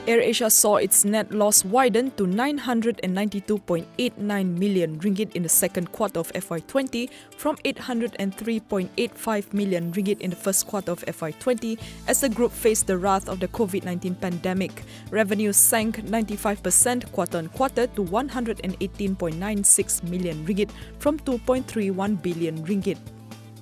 AirAsia saw its net loss widen to 992.89 million ringgit in the second quarter of FY20 from 803.85 million ringgit in the first quarter of FY20 as the group faced the wrath of the COVID-19 pandemic. Revenue sank 95% quarter-on-quarter to 118.96 million ringgit from 2.31 billion ringgit.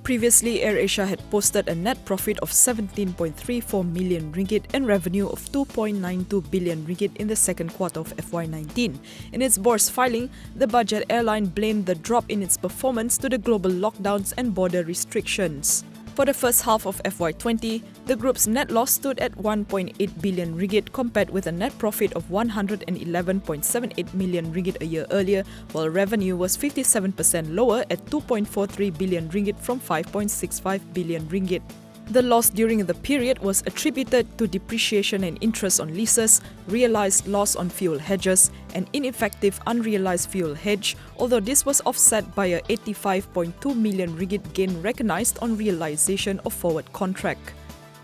Previously, AirAsia had posted a net profit of 17.34 million ringgit and revenue of 2.92 billion ringgit in the second quarter of FY19. In its board's filing, the budget airline blamed the drop in its performance to the global lockdowns and border restrictions. For the first half of FY20, the group's net loss stood at 1.8 billion ringgit compared with a net profit of 111.78 million ringgit a year earlier, while revenue was 57% lower at 2.43 billion ringgit from 5.65 billion ringgit. The loss during the period was attributed to depreciation and interest on leases, realized loss on fuel hedges, and ineffective unrealized fuel hedge, although this was offset by a 85.2 million ringgit gain recognized on realization of forward contract.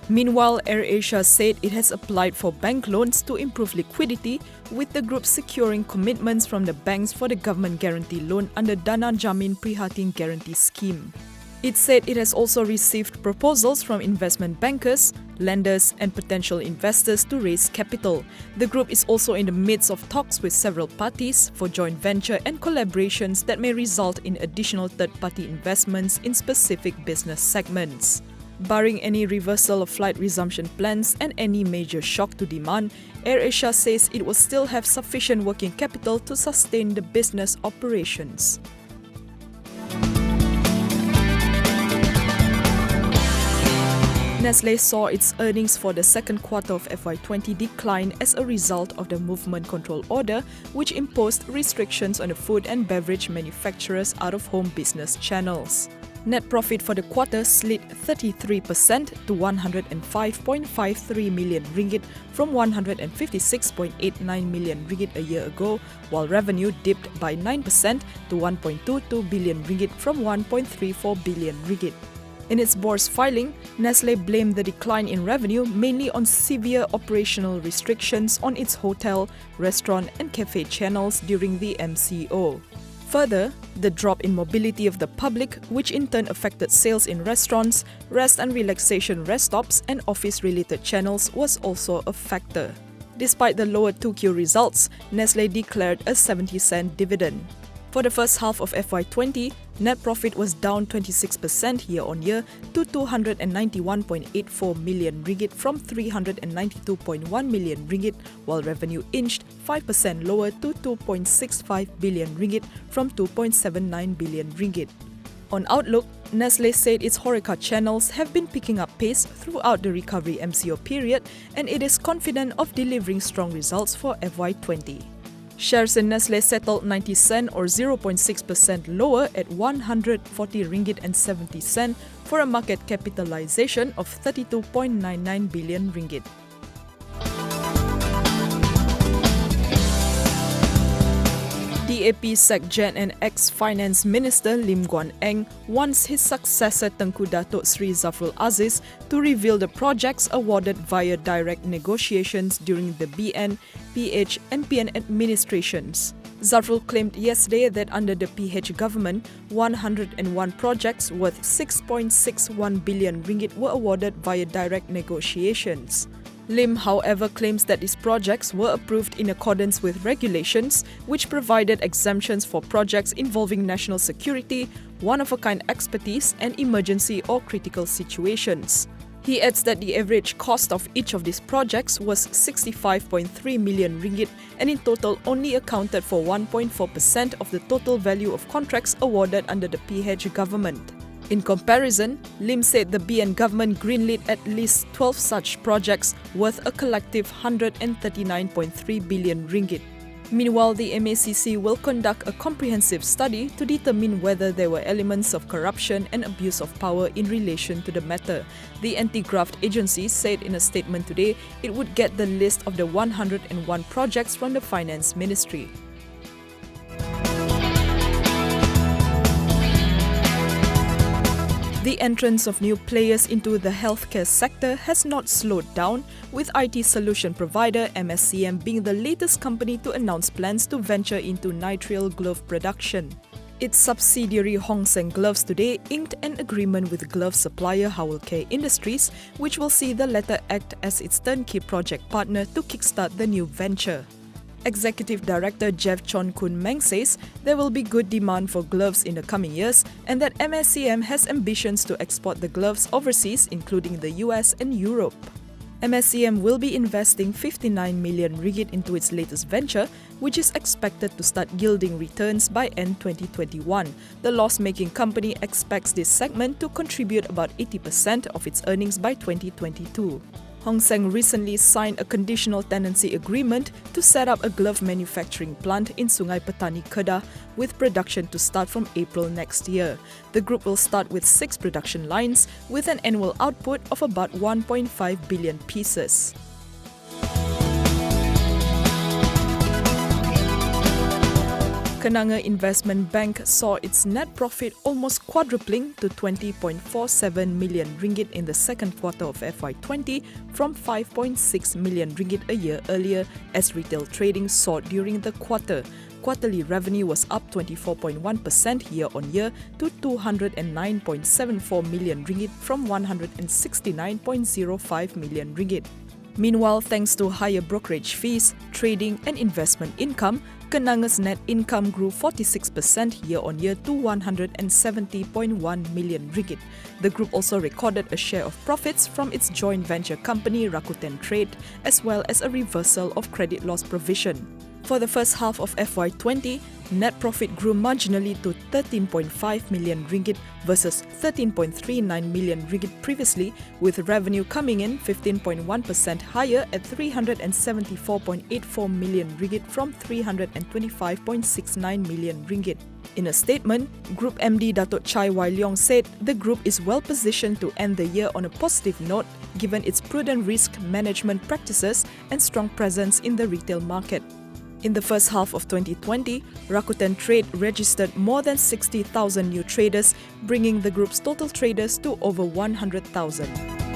Meanwhile, AirAsia said it has applied for bank loans to improve liquidity, with the group securing commitments from the banks for the government guarantee loan under Dana Jamin Prihatin Guarantee Scheme. It said it has also received proposals from investment bankers, lenders, and potential investors to raise capital. The group is also in the midst of talks with several parties for joint venture and collaborations that may result in additional third-party investments in specific business segments. Barring any reversal of flight resumption plans and any major shock to demand, AirAsia says it will still have sufficient working capital to sustain the business operations. Nestle saw its earnings for the second quarter of FY20 decline as a result of the Movement Control Order, which imposed restrictions on the food and beverage manufacturers' out-of-home business channels. Net profit for the quarter slid 33% to 105.53 million ringgit from 156.89 million ringgit a year ago, while revenue dipped by 9% to 1.22 billion ringgit from 1.34 billion ringgit. In its board's filing, Nestle blamed the decline in revenue mainly on severe operational restrictions on its hotel, restaurant, and cafe channels during the MCO. Further, the drop in mobility of the public, which in turn affected sales in restaurants, rest and relaxation rest stops, and office-related channels, was also a factor. Despite the lower 2Q results, Nestle declared a 70-cent dividend. For the first half of FY20, net profit was down 26% year-on-year to 291.84 million ringgit from 392.1 million ringgit, while revenue inched 5% lower to 2.65 billion ringgit from 2.79 billion ringgit. On outlook, Nestle said its HoReCa channels have been picking up pace throughout the recovery MCO period, and it is confident of delivering strong results for FY20. Shares in Nestle settled 90 cent or 0.6% lower at 140 ringgit and 70 cent for a market capitalization of 32.99 billion ringgit. DAP SecGen and ex-Finance Minister Lim Guan Eng wants his successor Tengku Datuk Sri Zafrul Aziz to reveal the projects awarded via direct negotiations during the BN, PH and PN administrations. Zafrul claimed yesterday that under the PH government, 101 projects worth 6.61 billion ringgit were awarded via direct negotiations. Lim, however, claims that these projects were approved in accordance with regulations, which provided exemptions for projects involving national security, one-of-a-kind expertise, and emergency or critical situations. He adds that the average cost of each of these projects was 65.3 million ringgit and in total only accounted for 1.4% of the total value of contracts awarded under the PH government. In comparison, Lim said the BN government greenlit at least 12 such projects worth a collective 139.3 billion ringgit. Meanwhile, the MACC will conduct a comprehensive study to determine whether there were elements of corruption and abuse of power in relation to the matter. The anti-graft agency said in a statement today it would get the list of the 101 projects from the Finance Ministry. The entrance of new players into the healthcare sector has not slowed down, with IT solution provider MSCM being the latest company to announce plans to venture into nitrile glove production. Its subsidiary Hong Seng Gloves today inked an agreement with glove supplier Howell Care Industries, which will see the latter act as its turnkey project partner to kickstart the new venture. Executive Director Jeff Chon Kun Meng says there will be good demand for gloves in the coming years and that MSCM has ambitions to export the gloves overseas, including the US and Europe. MSCM will be investing 59 million ringgit into its latest venture, which is expected to start yielding returns by end 2021. The loss-making company expects this segment to contribute about 80% of its earnings by 2022. Hong Seng recently signed a conditional tenancy agreement to set up a glove manufacturing plant in Sungai Petani, Kedah, with production to start from April next year. The group will start with 6 production lines with an annual output of about 1.5 billion pieces. Kenanga Investment Bank saw its net profit almost quadrupling to 20.47 million ringgit in the second quarter of FY20 from 5.6 million ringgit a year earlier as retail trading soared during the quarter. Quarterly revenue was up 24.1% year-on-year to 209.74 million ringgit from 169.05 million ringgit. Meanwhile, thanks to higher brokerage fees, trading and investment income, Kenanga's net income grew 46% year-on-year to 170.1 million ringgit. The group also recorded a share of profits from its joint venture company Rakuten Trade, as well as a reversal of credit loss provision. For the first half of FY20, net profit grew marginally to 13.5 million ringgit versus 13.39 million ringgit previously, with revenue coming in 15.1% higher at 374.84 million ringgit from 325.69 million ringgit. In a statement, Group MD Datuk Chai Wai Leong said the group is well positioned to end the year on a positive note given its prudent risk management practices and strong presence in the retail market. In the first half of 2020, Rakuten Trade registered more than 60,000 new traders, bringing the group's total traders to over 100,000.